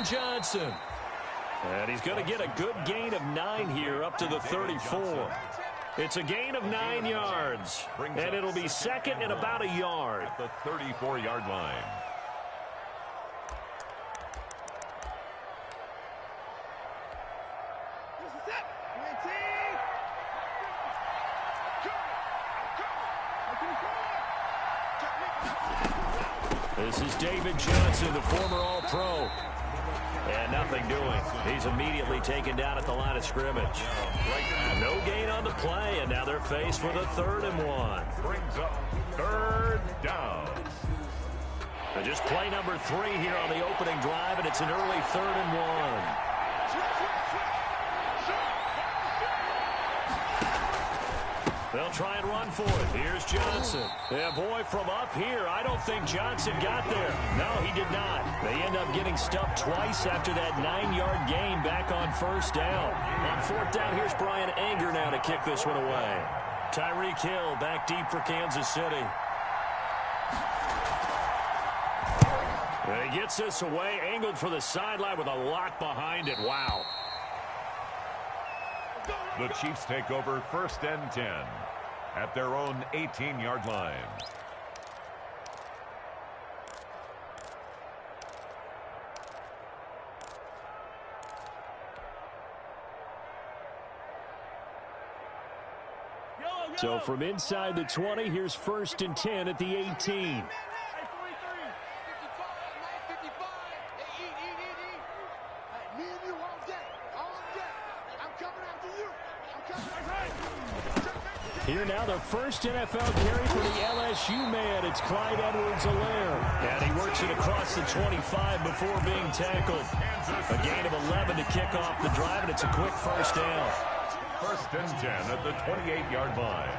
Johnson. And he's going to get a good gain of 9 here up to the 34. It's a gain of 9 yards. And it'll be second and about a yard. At the 34-yard line. This is David Johnson, the former All-Pro. And nothing doing. He's immediately taken down at the line of scrimmage. No gain on the play, and now they're faced with a 3rd and 1. Brings up 3rd down. And just play number 3 here on the opening drive, and it's an early 3rd and 1. They'll try and run for it. Here's Johnson. Yeah, boy, from up here, I don't think Johnson got there. No, he did not. They end up getting stuffed twice after that 9-yard gain back on 1st down. On 4th down, here's Brian Anger now to kick this one away. Tyreek Hill back deep for Kansas City. And he gets this away, angled for the sideline with a lock behind it. Wow. The Chiefs take over 1st and 10 at their own 18-yard line. So from inside the 20, here's 1st and 10 at the 18. Here now, the first NFL carry for the LSU man. It's Clyde Edwards-Helaire. And he works it across the 25 before being tackled. A gain of 11 to kick off the drive, and it's a quick 1st down. 1st and 10 at the 28-yard line.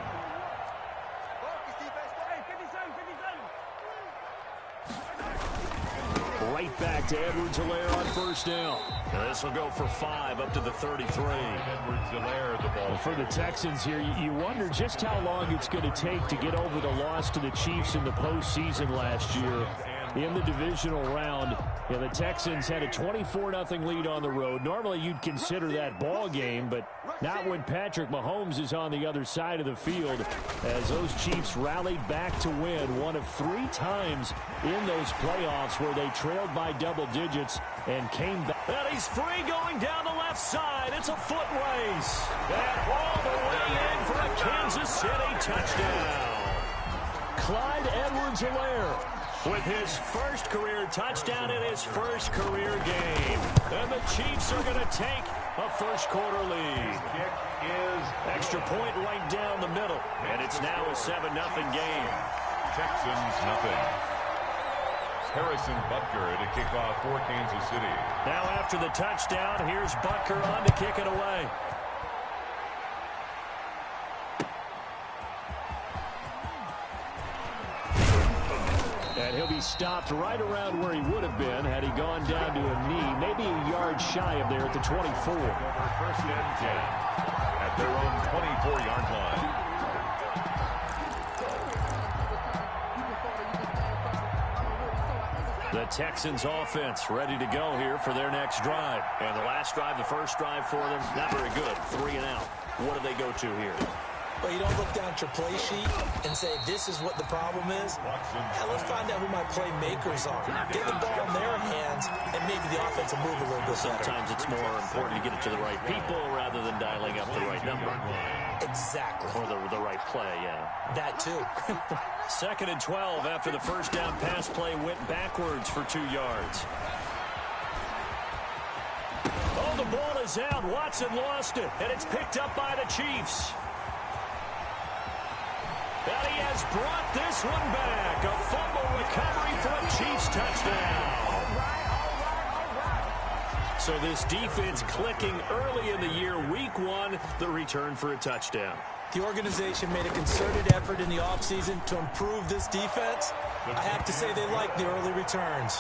Right back to Edwards-Helaire on 1st down. This will go for 5 up to the 33. Edwards-Helaire the ball. For the Texans here, you wonder just how long it's going to take to get over the loss to the Chiefs in the postseason last year. In the divisional round, the Texans had a 24-0 lead on the road. Normally, you'd consider that ball game, but not when Patrick Mahomes is on the other side of the field, as those Chiefs rallied back to win one of 3 times in those playoffs where they trailed by double digits and came back. And he's free going down the left side. It's a foot race. And all the way in for a Kansas City touchdown. Clyde Edwards-Helaire with his first career touchdown in his first career game. And the Chiefs are going to take a first-quarter lead. Kick is extra point right down the middle. And it's now a 7-0 game. Texans nothing. Harrison Butker to kick off for Kansas City. Now after the touchdown, here's Butker on to kick it away. And he'll be stopped right around where he would have been had he gone down to a knee, maybe a yard shy of there at the 24. 1st and 10 at their own 24-yard line. The Texans offense ready to go here for their next drive. And the last drive, the first drive for them, not very good. 3 and out. What do they go to here? Well, you don't look down at your play sheet and say, this is what the problem is. Now let's find out who my playmakers are. Get the ball in their hands, and maybe the offense will move a little bit better. Sometimes it's more important to get it to the right people rather than dialing up the right number. Exactly. Or the right play, yeah. That too. 2nd and 12 after the first down pass play went backwards for 2 yards. Oh, the ball is out. Watson lost it, and it's picked up by the Chiefs. And he has brought this one back. A fumble recovery for a Chiefs touchdown. So this defense clicking early in the year. Week 1, the return for a touchdown. The organization made a concerted effort in the offseason to improve this defense. I have to say they like the early returns.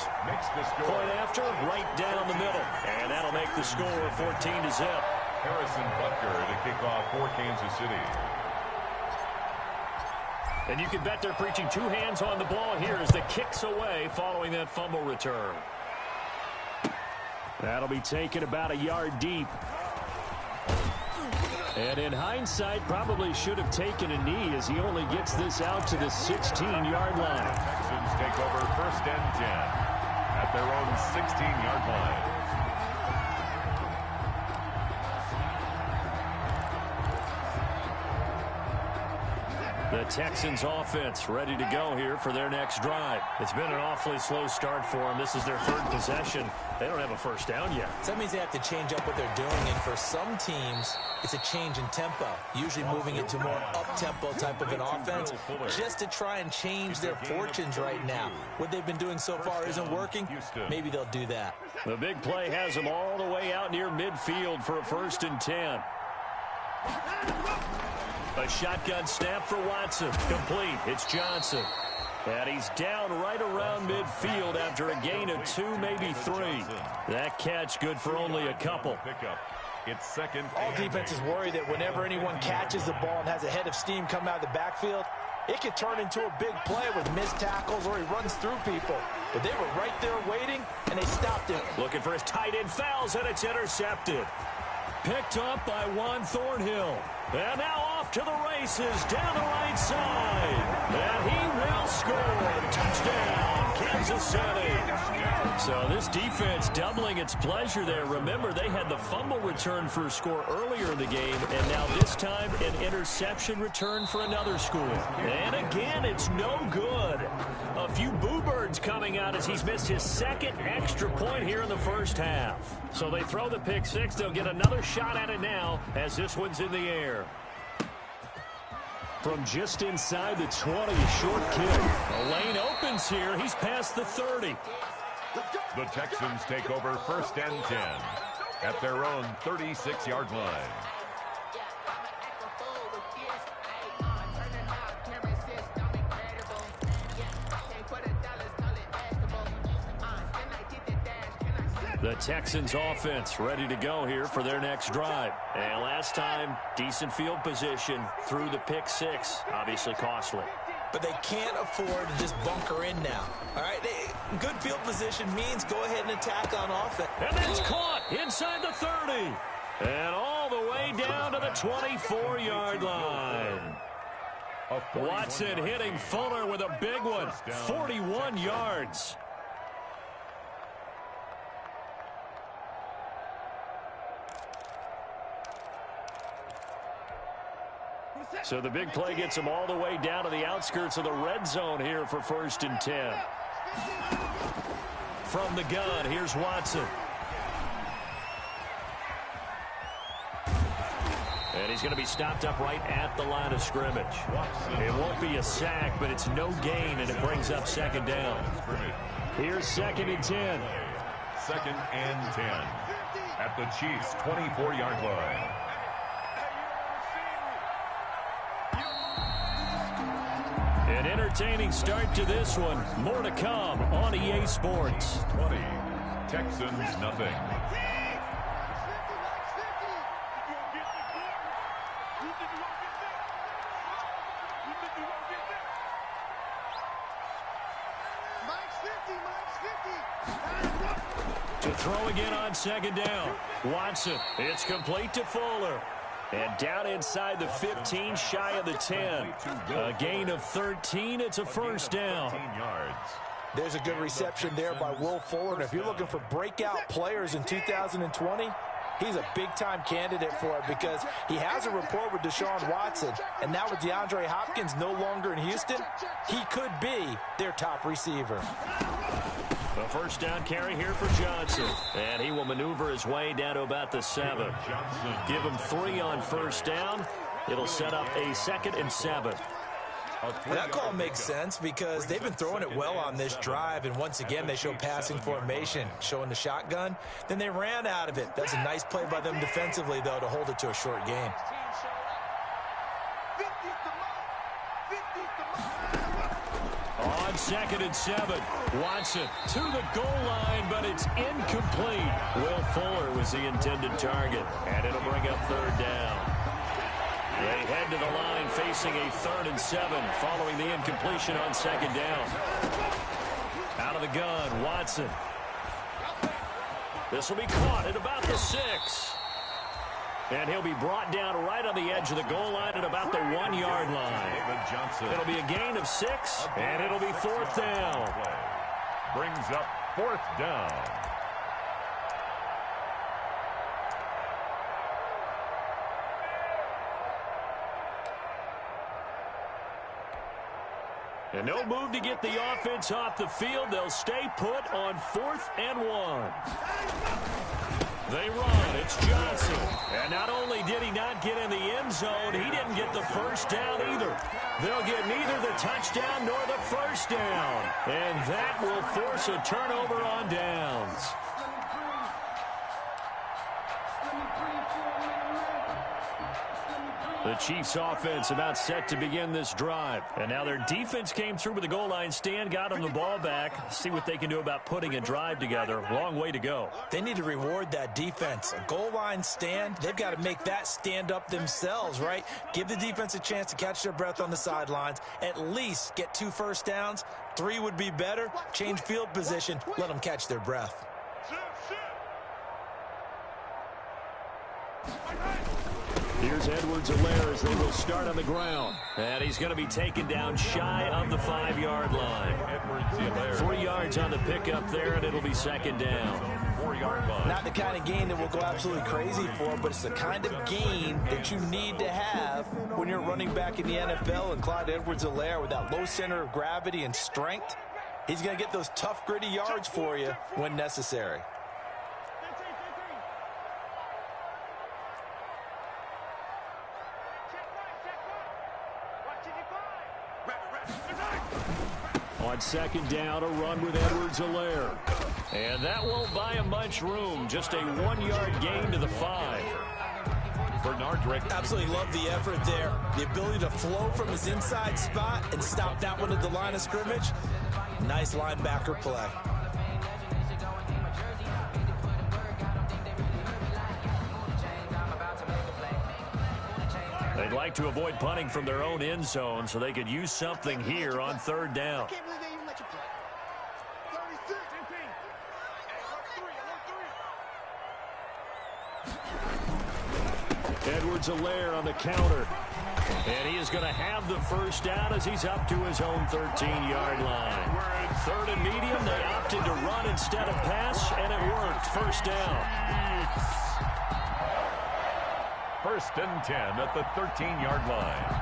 Point after, right down the middle. And that'll make the score 14-0. Harrison Butker to kick off for Kansas City. And you can bet they're preaching 2 hands on the ball here as the kick's away following that fumble return. That'll be taken about a yard deep. And in hindsight, probably should have taken a knee as he only gets this out to the 16-yard line. Texans take over 1st and 10 at their own 16-yard line. The Texans offense ready to go here for their next drive. It's been an awfully slow start for them. This is their 3rd possession. They don't have a first down yet. So that means they have to change up what they're doing. And for some teams, it's a change in tempo. Usually moving into more up-tempo type of an offense just to try and change their fortunes right now. What they've been doing so far isn't working. Maybe they'll do that. The big play has them all the way out near midfield for a 1st and 10. A shotgun snap for Watson. Complete. It's Johnson. And he's down right around midfield after a gain of 2, maybe 3. That catch good for only a couple. It's 2nd. All defenses worry that whenever anyone catches the ball and has a head of steam coming out of the backfield, it could turn into a big play with missed tackles or he runs through people. But they were right there waiting, and they stopped him. Looking for his tight end, fouls, and it's intercepted. Picked up by Juan Thornhill. And now off to the races down the right side. And he will score. Touchdown, Kansas City. So this defense doubling its pleasure there. Remember, they had the fumble return for a score earlier in the game, and now this time an interception return for another score. And again, it's no good. A few boo birds coming out as he's missed his 2nd extra point here in the first half. So they throw the pick 6. They'll get another shot at it now as this one's in the air. From just inside the 20, a short kick. A lane opens here. He's past the 30. The Texans take over 1st and 10 at their own 36-yard line. The Texans offense ready to go here for their next drive. And last time, decent field position through the pick 6. Obviously costly. But they can't afford to just bunker in now. All right, good field position means go ahead and attack on offense. And that's caught inside the 30. And all the way down to the 24-yard line. Watson hitting Fuller with a big one. 41 yards. So the big play gets him all the way down to the outskirts of the red zone here for 1st and 10. From the gun, here's Watson. And he's going to be stopped up right at the line of scrimmage. It won't be a sack, but it's no gain, and it brings up 2nd down. Here's 2nd and 10. 2nd and 10 at the Chiefs' 24-yard line. An entertaining start to this one. More to come on EA Sports. 20, Texans nothing. To throw again on 2nd down. Watson, it's complete to Fuller. And down inside the 15, shy of the 10. A gain of 13. It's a 1st down. There's a good reception there by Will Fuller. And if you're looking for breakout players in 2020, he's a big-time candidate for it because he has a rapport with Deshaun Watson. And now with DeAndre Hopkins no longer in Houston, he could be their top receiver. The 1st down carry here for Johnson. And he will maneuver his way down to about the 7. Give him 3 on 1st down. It'll set up a 2nd and 7. That call makes sense because they've been throwing it well on this drive, and once again they show passing formation, showing the shotgun. Then they ran out of it. That's a nice play by them defensively, though, to hold it to a short gain. On 2nd and 7, Watson to the goal line, but it's incomplete. Will Fuller was the intended target, and it'll bring up 3rd down. They head to the line facing a 3rd and 7 following the incompletion on 2nd down. Out of the gun, Watson. This will be caught at about the 6. And he'll be brought down right on the edge of the goal line at about the 1-yard line. It'll be a gain of 6, and it'll be 4th down. Brings up 4th down. And no move to get the offense off the field. They'll stay put on 4th and 1. They run. It's Johnson. And not only did he not get in the end zone, he didn't get the first down either. They'll get neither the touchdown nor the first down. And that will force a turnover on downs. The Chiefs offense about set to begin this drive. And now their defense came through with the goal line stand, got them the ball back. See what they can do about putting a drive together. Long way to go. They need to reward that defense. A goal line stand, they've got to make that stand up themselves, right? Give the defense a chance to catch their breath on the sidelines. At least get 2 first downs. 3 would be better. Change field position. Let them catch their breath. Here's Edwards-Helaire as they will start on the ground. And he's going to be taken down shy of the 5-yard line. 3 yards on the pickup there, and it'll be 2nd down. 4-yard line. Not the kind of gain that we'll go absolutely crazy for, but it's the kind of gain that you need to have when you're running back in the NFL. And Clyde Edwards-Helaire, with that low center of gravity and strength, he's going to get those tough, gritty yards for you when necessary. On 2nd down, a run with Edwards-Helaire. And that won't buy him much room. Just a 1-yard gain to the 5. Bernard Drake. Absolutely love the effort there. The ability to flow from his inside spot and stop that one at the line of scrimmage. Nice linebacker play. They'd like to avoid punting from their own end zone so they could use something here on 3rd down. Edwards-Helaire on the counter. And he is going to have the first down as he's up to his own 13-yard line. 3rd and medium, they opted to run instead of pass, and it worked. First down. 1st and 10 at the 13-yard line.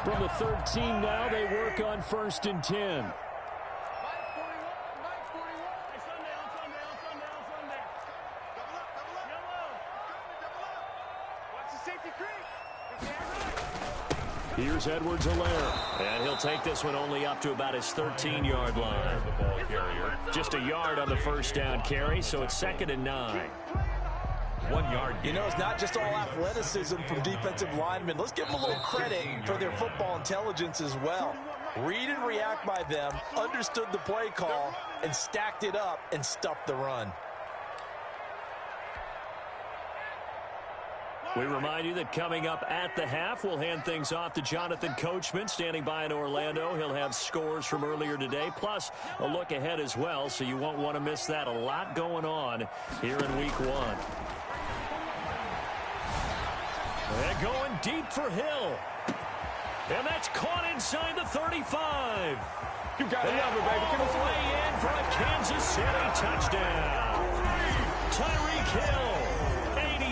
From the 13 now, they work on 1st and 10. Here's Edwards-Helaire. And he'll take this one only up to about his 13-yard line. Just a yard on the first down carry, so it's 2nd and 9. 1 yard. You know, it's not just all athleticism from defensive linemen. Let's give them a little credit for their football intelligence as well. Read and react by them, understood the play call, and stacked it up and stuffed the run. We remind you that coming up at the half, we'll hand things off to Jonathan Coachman, standing by in Orlando. He'll have scores from earlier today, plus a look ahead as well, so you won't want to miss that. A lot going on here in Week 1. They're going deep for Hill. And that's caught inside the 35. You got it, baby. All the way in for a Kansas City touchdown. Tyreek Hill,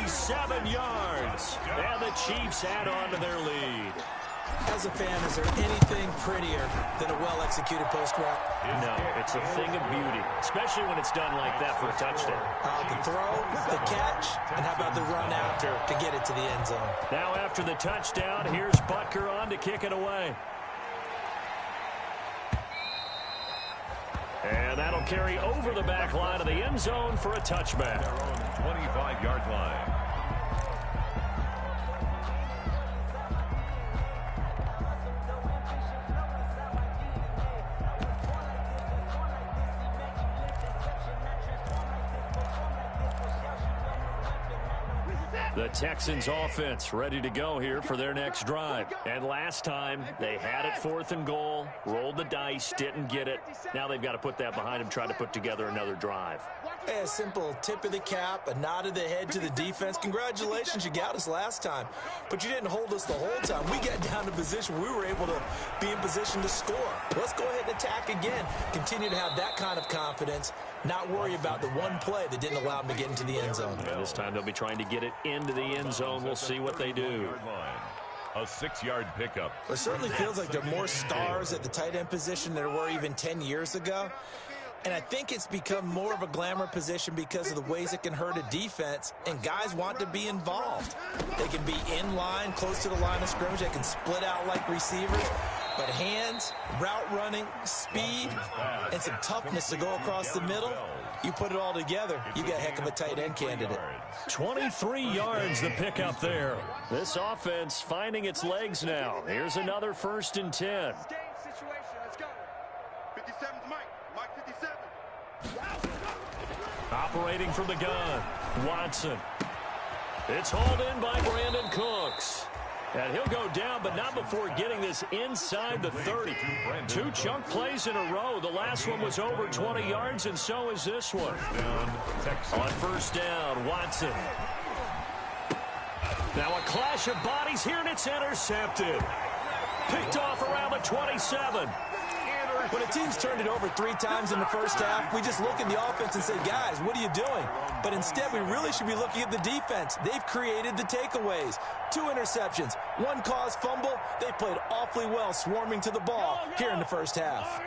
87 yards. And the Chiefs add on to their lead. As a fan, is there anything prettier than a well-executed post route? No, it's a thing of beauty, especially when it's done like that for a touchdown. The throw, the catch, and how about the run after to get it to the end zone? Now after the touchdown, here's Butker on to kick it away. And that'll carry over the back line of the end zone for a touchback. 25-yard line. The Texans offense ready to go here for their next drive. And last time, they had it 4th and goal, rolled the dice, didn't get it. Now they've got to put that behind them, try to put together another drive. A simple tip of the cap, a nod of the head to the defense. Congratulations, you got us last time, but you didn't hold us the whole time. We got down to position where we were able to be in position to score. Let's go ahead and attack again. Continue to have that kind of confidence, not worry about the one play that didn't allow them to get into the end zone. Yeah, this time they'll be trying to get it into the end zone. We'll see what they do. A 6-yard pickup. It certainly feels like there are more stars at the tight end position than there were even 10 years ago. And I think it's become more of a glamour position because of the ways it can hurt a defense, and guys want to be involved. They can be in line, close to the line of scrimmage. They can split out like receivers. But hands, route running, speed, and some toughness to go across the middle, you put it all together, you got a heck of a tight end candidate. 23 yards the pickup there. This offense finding its legs now. Here's another 1st and 10. Operating from the gun, Watson. It's hauled in by Brandon Cooks. And he'll go down, but not before getting this inside the 30. 2 chunk plays in a row. The last one was over 20 yards, and so is this one. On 1st down, Watson. Now a clash of bodies here, and it's intercepted. Picked off around the 27. When a team's turned it over 3 times in the first half, we just look at the offense and say, guys, what are you doing? But instead, we really should be looking at the defense. They've created the takeaways. 2 interceptions, 1 caused fumble. They played awfully well swarming to the ball here in the first half.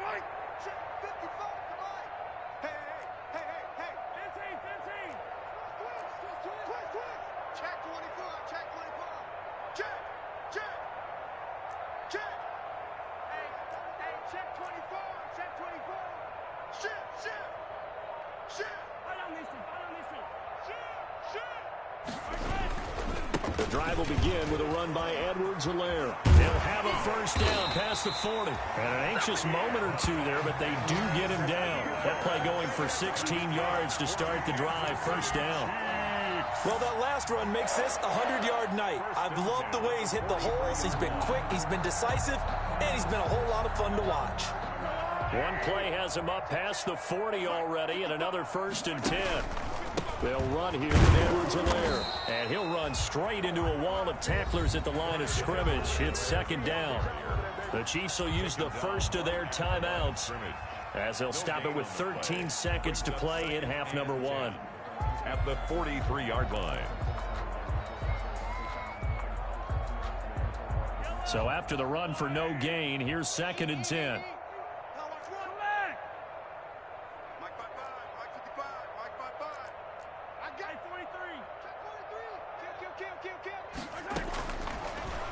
The drive will begin with a run by Edwards-Helaire. They'll have a 1st down past the 40. And an anxious moment or two there, but they do get him down. That play going for 16 yards to start the drive. 1st down. Well, that last run makes this a 100-yard night. I've loved the way he's hit the holes. He's been quick, he's been decisive, and he's been a whole lot of fun to watch. One play has him up past the 40 already, and another 1st and 10. They'll run here with Edwards-Helaire, and he'll run straight into a wall of tacklers at the line of scrimmage. It's 2nd down. The Chiefs will use the first of their timeouts as they'll stop it with 13 seconds to play in half number 1. At the 43-yard line. So after the run for no gain, here's 2nd and 10.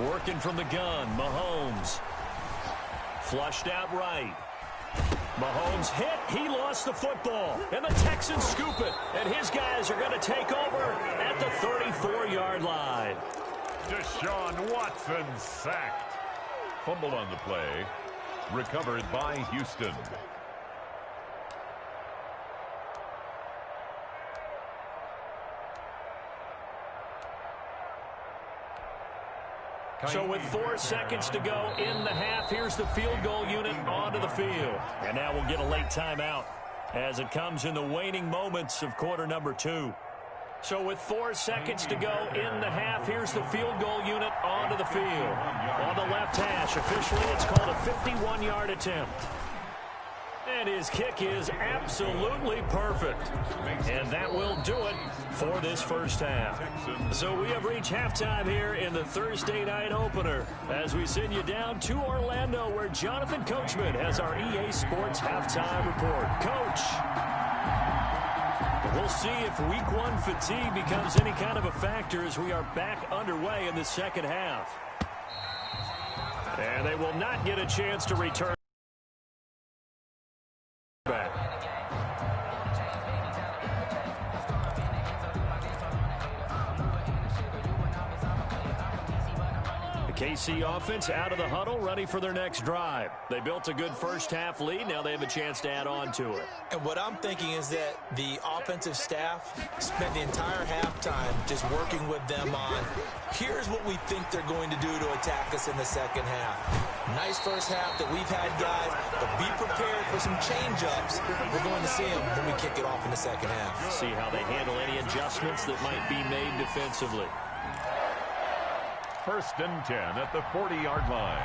Working from the gun, Mahomes. Flushed out right. Mahomes hit. He lost the football. And the Texans scoop it. And his guys are going to take over at the 34-yard line. Deshaun Watson sacked. Fumble on the play. Recovered by Houston. So with 4 seconds to go in the half, here's the field goal unit onto the field. And now we'll get a late timeout as it comes in the waning moments of quarter number 2. So with 4 seconds to go in the half, here's the field goal unit onto the field. On the left hash, officially it's called a 51-yard attempt. And his kick is absolutely perfect. And that will do it for this first half. So we have reached halftime here in the Thursday night opener as we send you down to Orlando where Jonathan Coachman has our EA Sports halftime report. Coach, we'll see if week 1 fatigue becomes any kind of a factor as we are back underway in the second half. And they will not get a chance to return back. KC offense out of the huddle, ready for their next drive. They built a good first-half lead. Now they have a chance to add on to it. And what I'm thinking is that the offensive staff spent the entire halftime just working with them on, here's what we think they're going to do to attack us in the second half. Nice first half that we've had, guys, but be prepared for some change-ups. We're going to see them when we kick it off in the second half. See how they handle any adjustments that might be made defensively. 1st and 10 at the 40-yard line.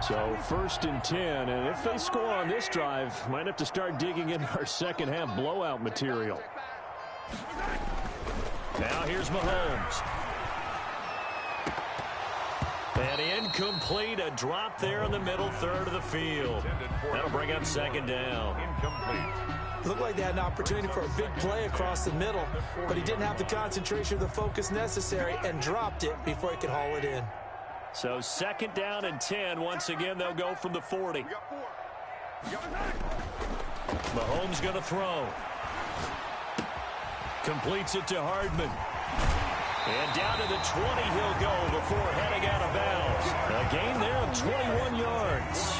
So 1st and 10, and if they score on this drive, might have to start digging in our second half blowout material. Now here's Mahomes. And incomplete, a drop there in the middle third of the field. That'll bring up 2nd down. Incomplete. Looked like they had an opportunity for a big play across the middle, but he didn't have the concentration or the focus necessary and dropped it before he could haul it in. So 2nd down and 10. Once again, they'll go from the 40. Mahomes going to throw. Completes it to Hardman. And down to the 20 he'll go before heading out of bounds. A gain there of 21 yards.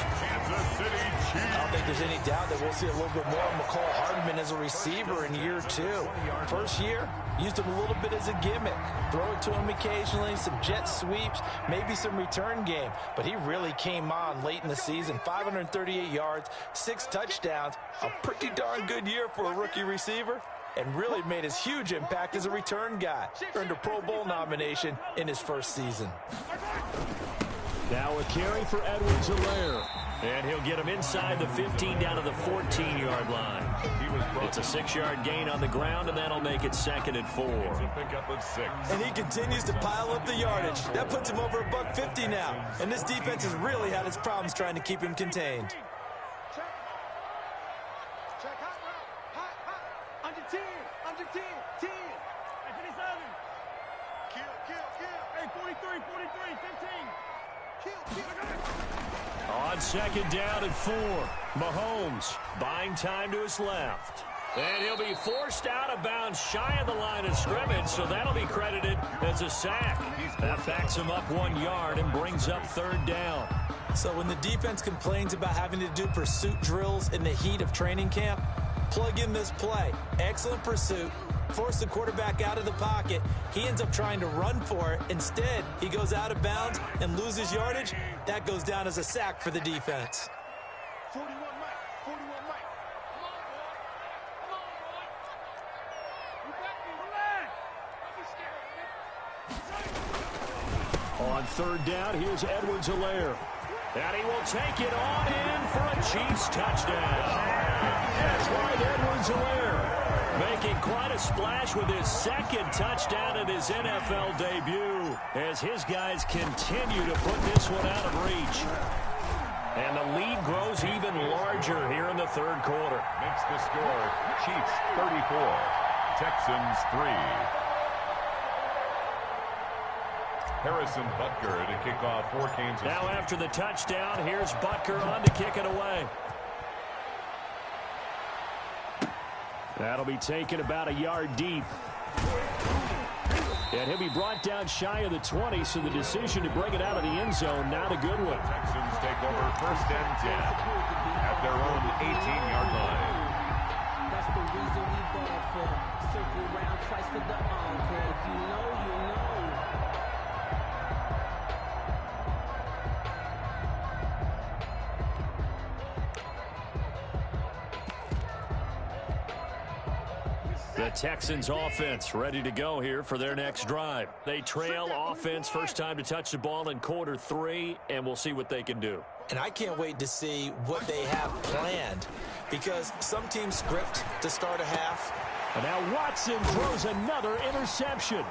I don't think there's any doubt that we'll see a little bit more of McCall Hardman as a receiver in year 2. First year, used him a little bit as a gimmick. Throw it to him occasionally, some jet sweeps, maybe some return game. But he really came on late in the season. 538 yards, 6 touchdowns. A pretty darn good year for a rookie receiver. And really made his huge impact as a return guy. Earned a Pro Bowl nomination in his first season. Now a carry for Edwards-Helaire. And he'll get him inside the 15 down to the 14-yard line. It's a 6-yard gain on the ground, and that'll make it 2nd and 4. And he continues to pile up the yardage. That puts him over $150 now. And this defense has really had its problems trying to keep him contained. On 2nd down and 4, Mahomes buying time to his left. And he'll be forced out of bounds shy of the line of scrimmage, so that'll be credited as a sack. That backs him up 1 yard and brings up 3rd down. So when the defense complains about having to do pursuit drills in the heat of training camp, plug in this play. Excellent pursuit. Force the quarterback out of the pocket. He ends up trying to run for it. Instead, he goes out of bounds and loses yardage. That goes down as a sack for the defense. 41 Mike. 41 Mike. Come on, boy. On 3rd down, here's Edwards-Helaire. And he will take it on in for a Chiefs touchdown. That's right, Edwards-Helaire making quite a splash with his 2nd touchdown in his NFL debut as his guys continue to put this one out of reach. And the lead grows even larger here in the 3rd quarter. Makes the score Chiefs 34, Texans 3. Harrison Butker to kick off for Kansas City. Now after the touchdown, here's Butker on to kick it away. That'll be taken about a yard deep. And he'll be brought down shy of the 20, so the decision to bring it out of the end zone, not a good one. Texans take over 1st and 10 at their own 18-yard line. That's the reason we ball for. Circle around twice for the encore. If you know, you know. The Texans offense ready to go here for their next drive. They trail offense, first time to touch the ball in quarter 3, and we'll see what they can do. And I can't wait to see what they have planned, because some teams script to start a half. And now Watson throws another interception.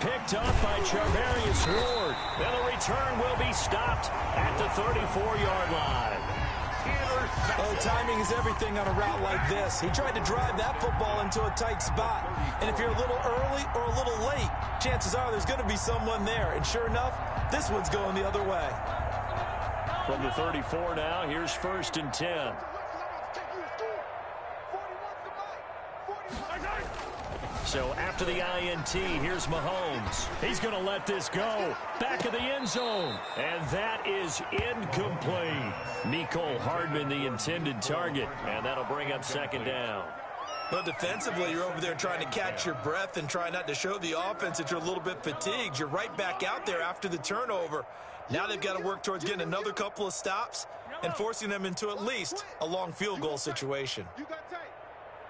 Picked up by Charvarius Ward. And the return will be stopped at the 34-yard line. Oh, timing is everything on a route like this. He tried to drive that football into a tight spot. And if you're a little early or a little late, chances are there's going to be someone there. And sure enough, this one's going the other way. From the 34 now, here's 1st and 10. So after the INT, here's Mahomes. He's going to let this go. Back of the end zone. And that is incomplete. Mecole Hardman, the intended target. And that'll bring up second down. Well, defensively, you're over there trying to catch your breath and try not to show the offense that you're a little bit fatigued. You're right back out there after the turnover. Now they've got to work towards getting another couple of stops and forcing them into at least a long field goal situation. You got tight.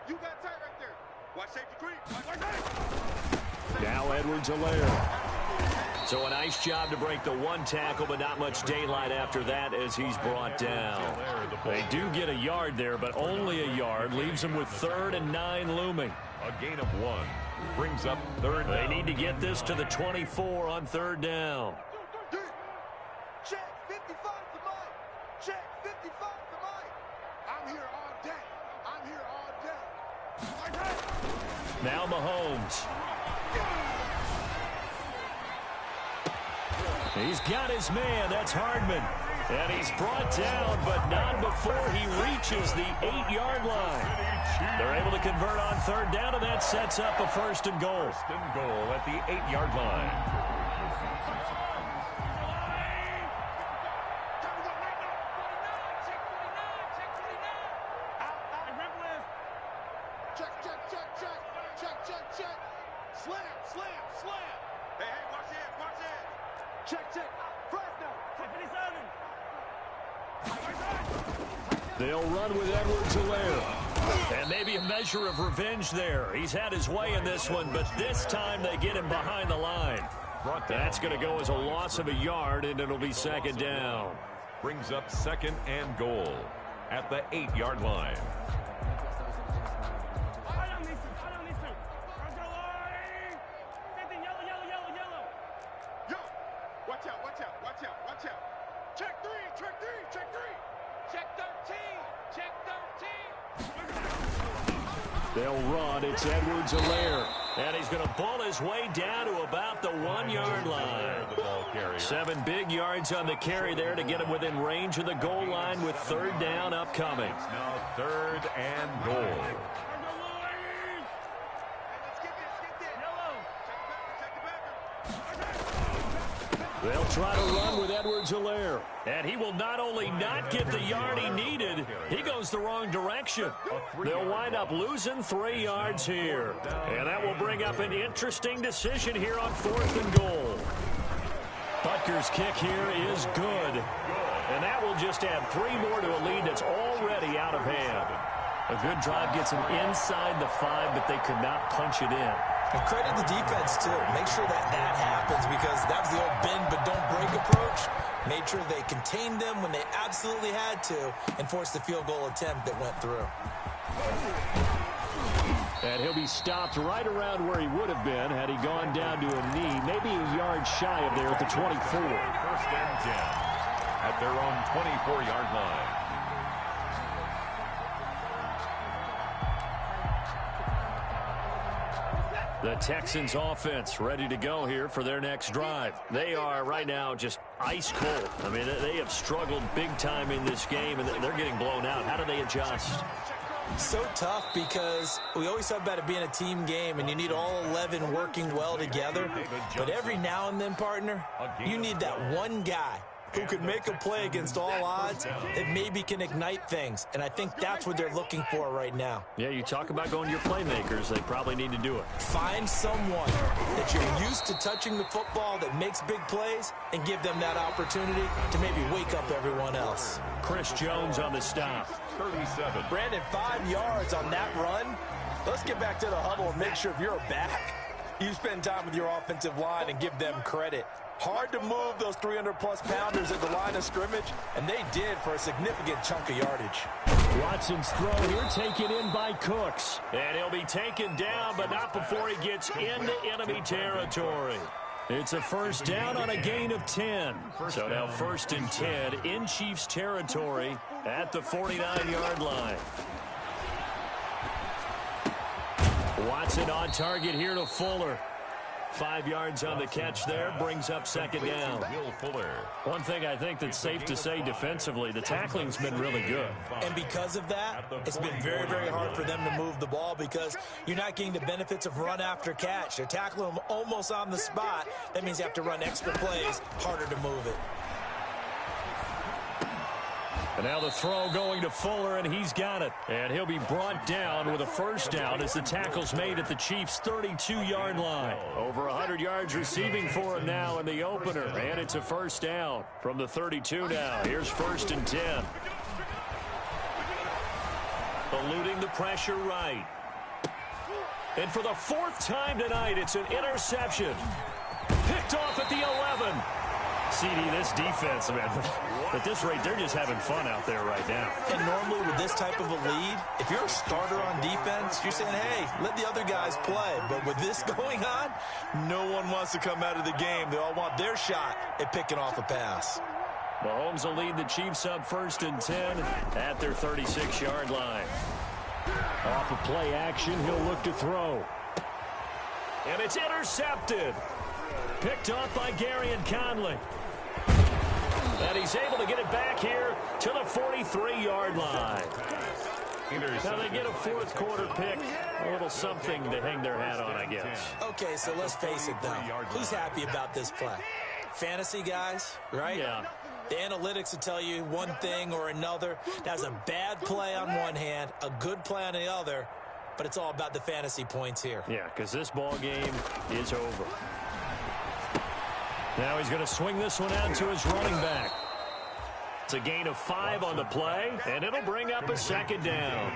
You got tight right there. Watch safety creep. Watch tight. Now Edwards-Helaire. So a nice job to break the one tackle, but not much daylight after that as he's brought down. They do get a yard there, but only a yard. Leaves them with 3rd and 9 looming. A gain of 1 brings up 3rd down. They need to get this to the 24 on 3rd down. Check 55 to Mike. Check 55 to Mike. I'm here all day. I'm here all day. Now Mahomes. He's got his man. That's Hardman. And he's brought down, but not before he reaches the 8-yard line. They're able to convert on 3rd down, and that sets up a 1st and goal. 1st and goal at the 8-yard line. They'll run with Edwards-Helaire. And maybe a measure of revenge there. He's had his way in this one, but this time they get him behind the line. That's going to go as a loss of a yard, and it'll be 2nd down. Brings up 2nd and goal at the 8-yard line. They'll run. It's Edwards-Helaire. And he's going to bull his way down to about the 1-yard line. 7 big yards on the carry there to get him within range of the goal line with 3rd down upcoming. It's now 3rd and goal. They'll try to run with Edwards-Helaire. And he will not only not get the yard he needed, he goes the wrong direction. They'll wind up losing 3 yards here. And that will bring up an interesting decision here on 4th and goal. Butker's kick here is good. And that will just add 3 more to a lead that's already out of hand. A good drive gets them inside the 5, but they could not punch it in. And credit the defense, too. Make sure that happens because that was the old bend but don't break approach. Made sure they contained them when they absolutely had to and forced the field goal attempt that went through. And he'll be stopped right around where he would have been had he gone down to a knee, maybe a yard shy of there at the 24. 1st and 10 at their own 24-yard line. The Texans offense ready to go here for their next drive. They are right now just ice cold. I mean, they have struggled big time in this game, and they're getting blown out. How do they adjust? So tough because we always talk about it being a team game, and you need all 11 working well together. But every now and then, partner, you need that one guy who could make a play against all odds that maybe can ignite things. And I think that's what they're looking for right now. Yeah, you talk about going to your playmakers. They probably need to do it. Find someone that you're used to touching the football that makes big plays and give them that opportunity to maybe wake up everyone else. Chris Jones on the stop. 37. Brandon, 5 yards on that run. Let's get back to the huddle and make sure if you're a back, you spend time with your offensive line and give them credit. Hard to move those 300-plus pounders at the line of scrimmage, and they did for a significant chunk of yardage. Watson's throw here taken in by Cooks. And he'll be taken down, but not before he gets into enemy territory. It's a 1st down on a gain of 10. So now 1st and 10 in Chiefs territory at the 49-yard line. Watson on target here to Fuller. 5 yards on the catch there, brings up second down. Will Fuller. One thing I think that's safe to say defensively, the tackling's been really good. And because of that, it's been very, very hard for them to move the ball because you're not getting the benefits of run after catch. They're tackling them almost on the spot. That means you have to run extra plays, harder to move it. And now the throw going to Fuller, and he's got it. And he'll be brought down with a first down as the tackle's made at the Chiefs' 32-yard line. Over 100 yards receiving for him now in the opener. And it's a first down from the 32 now. Here's 1st and 10. Eluding the pressure right. And for the 4th time tonight, it's an interception. Picked off at the 11. CD, this defense, man, at this rate, they're just having fun out there right now. And normally with this type of a lead, if you're a starter on defense, you're saying, hey, let the other guys play. But with this going on, no one wants to come out of the game. They all want their shot at picking off a pass. Mahomes will lead the Chiefs up 1st and 10 at their 36-yard line. Off of play action, he'll look to throw. And it's intercepted. Picked off by Gary and Conley. And he's able to get it back here to the 43-yard line. Now they get a 4th quarter pick. A little something to hang their hat on, I guess. Okay, so let's face it, though. Who's happy about this play? Fantasy guys, right? Yeah. The analytics will tell you one thing or another. That's a bad play on one hand, a good play on the other, but it's all about the fantasy points here. Yeah, because this ball game is over. Now he's going to swing this one out to his running back. It's a gain of 5 on the play, and it'll bring up a second down.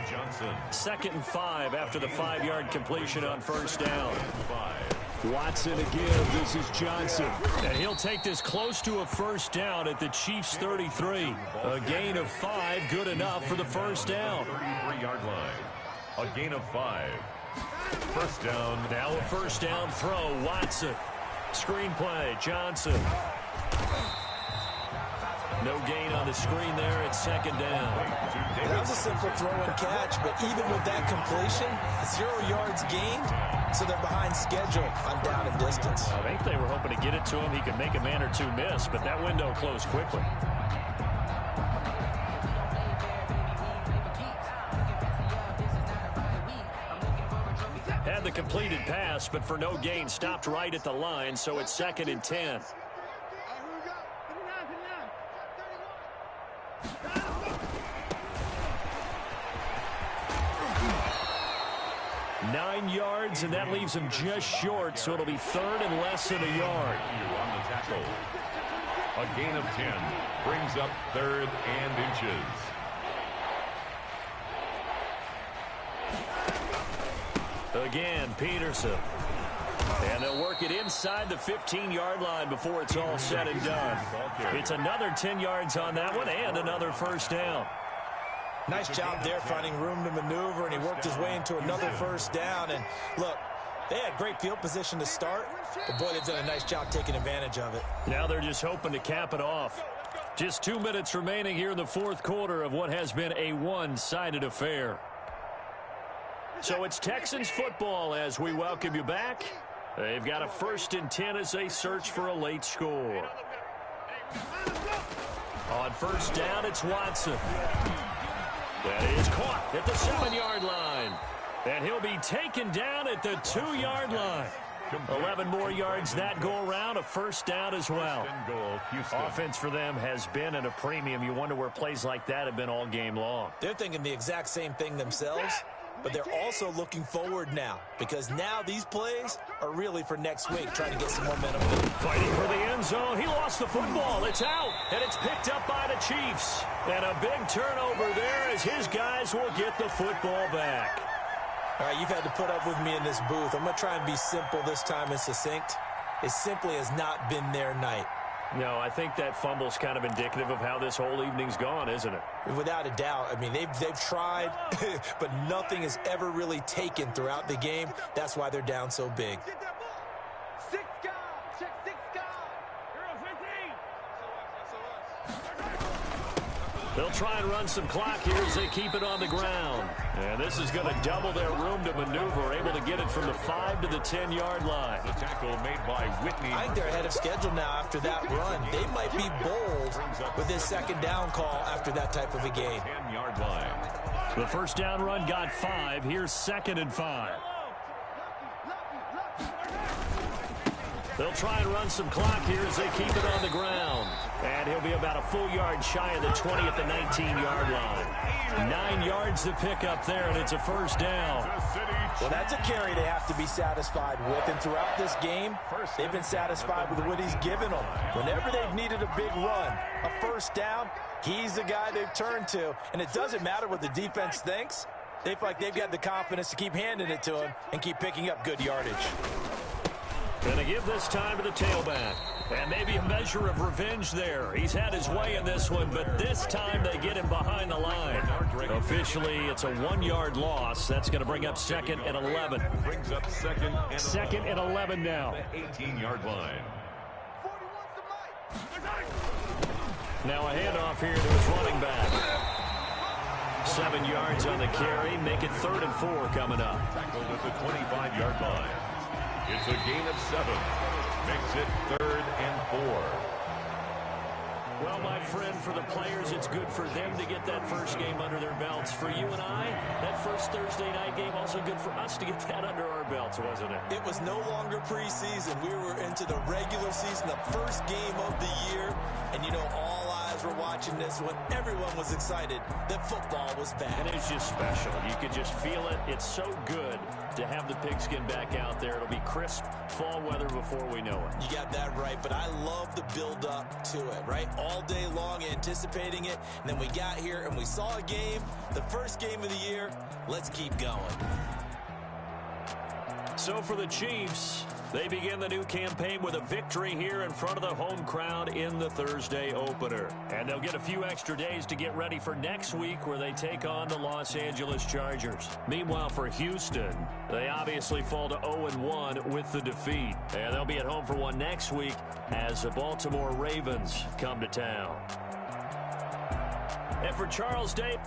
2nd and 5 after the 5-yard completion on 1st down. Watson again. This is Johnson. And he'll take this close to a first down at the Chiefs' 33. A gain of 5, good enough for the first down. 33-yard line. A gain of 5. First down. Now a first down throw. Watson. Screen play. Johnson. No gain on the screen there. It's 2nd down. That was a simple throw and catch, but even with that completion, 0 yards gained, so they're behind schedule on down and distance. I think they were hoping to get it to him. He could make a man or two miss, but that window closed quickly. Had the completed pass, but for no gain, stopped right at the line, so it's 2nd and 10. 9 yards, and that leaves him just short, so it'll be 3rd and less than a yard. On the tackle. A gain of 10 brings up 3rd and inches. Again, Peterson. And they'll work it inside the 15-yard line before it's all said and done. It's another 10 yards on that one and another first down. Nice job there finding room to maneuver, and he worked his way into another first down. And look, they had great field position to start, but boy, they've done a nice job taking advantage of it. Now they're just hoping to cap it off. Just 2 minutes remaining here in the 4th quarter of what has been a one-sided affair. So it's Texans football as we welcome you back. They've got a 1st and 10 as they search for a late score. On first down, it's Watson. That is caught at the 7-yard line. And he'll be taken down at the 2-yard line. 11 more yards that go around, a first down as well. Offense for them has been at a premium. You wonder where plays like that have been all game long. They're thinking the exact same thing themselves, but they're also looking forward now, because now these plays are really for next week, trying to get some momentum. Fighting for the end zone. He lost the football. It's out, and it's picked up by the Chiefs. And a big turnover there as his guys will get the football back. All right, you've had to put up with me in this booth. I'm going to try and be simple this time and succinct. It simply has not been their night. No, I think that fumble's kind of indicative of how this whole evening's gone, isn't it? Without a doubt. I mean, they've tried, but nothing has ever really taken throughout the game. That's why they're down so big. Six guys. Check 6 guys. You're on 15. They'll try and run some clock here as they keep it on the ground. And this is going to double their room to maneuver, able to get it from the 5 to the 10-yard line. The tackle made by Whitney. I think they're ahead of schedule now after that run. They might be bold with this second down call after that type of a game. 10-yard line. The first down run got 5. Here's 2nd and 5. They'll try and run some clock here as they keep it on the ground. And he'll be about a full yard shy of the 20 at the 19-yard line. 9 yards to pick up there, and it's a first down. Well, that's a carry they have to be satisfied with. And throughout this game, they've been satisfied with what he's given them. Whenever they've needed a big run, a first down, he's the guy they've turned to. And it doesn't matter what the defense thinks. They feel like they've got the confidence to keep handing it to him and keep picking up good yardage. Going to give this time to the tailback. And maybe a measure of revenge there. He's had his way in this one, but this time they get him behind the line. Officially, it's a 1-yard loss. That's going to bring up 2nd and 11. Brings up 2nd and 11 now. 18-yard line. Now a handoff here to his running back. 7 yards on the carry. Make it 3rd and 4 coming up. Tackled at the 25-yard line. It's a gain of 7. Makes it 3rd and 4. Well, my friend, for the players, it's good for them to get that first game under their belts. For you and I, that first Thursday night game, also good for us to get that under our belts, wasn't it? It was no longer preseason. We were into the regular season, the first game of the year. And, you know, all eyes were watching this one. Everyone was excited that football was back. And it's just special. You could just feel it. It's so good to have the pigskin back out there. It'll be crisp fall weather before we know it. You got that right, but I love the build-up to it, right? All day long anticipating it, and then we got here and we saw a game, the first game of the year. Let's keep going. So for the Chiefs, they begin the new campaign with a victory here in front of the home crowd in the Thursday opener. And they'll get a few extra days to get ready for next week where they take on the Los Angeles Chargers. Meanwhile, for Houston, they obviously fall to 0-1 with the defeat. And they'll be at home for one next week as the Baltimore Ravens come to town. And for Charles Day,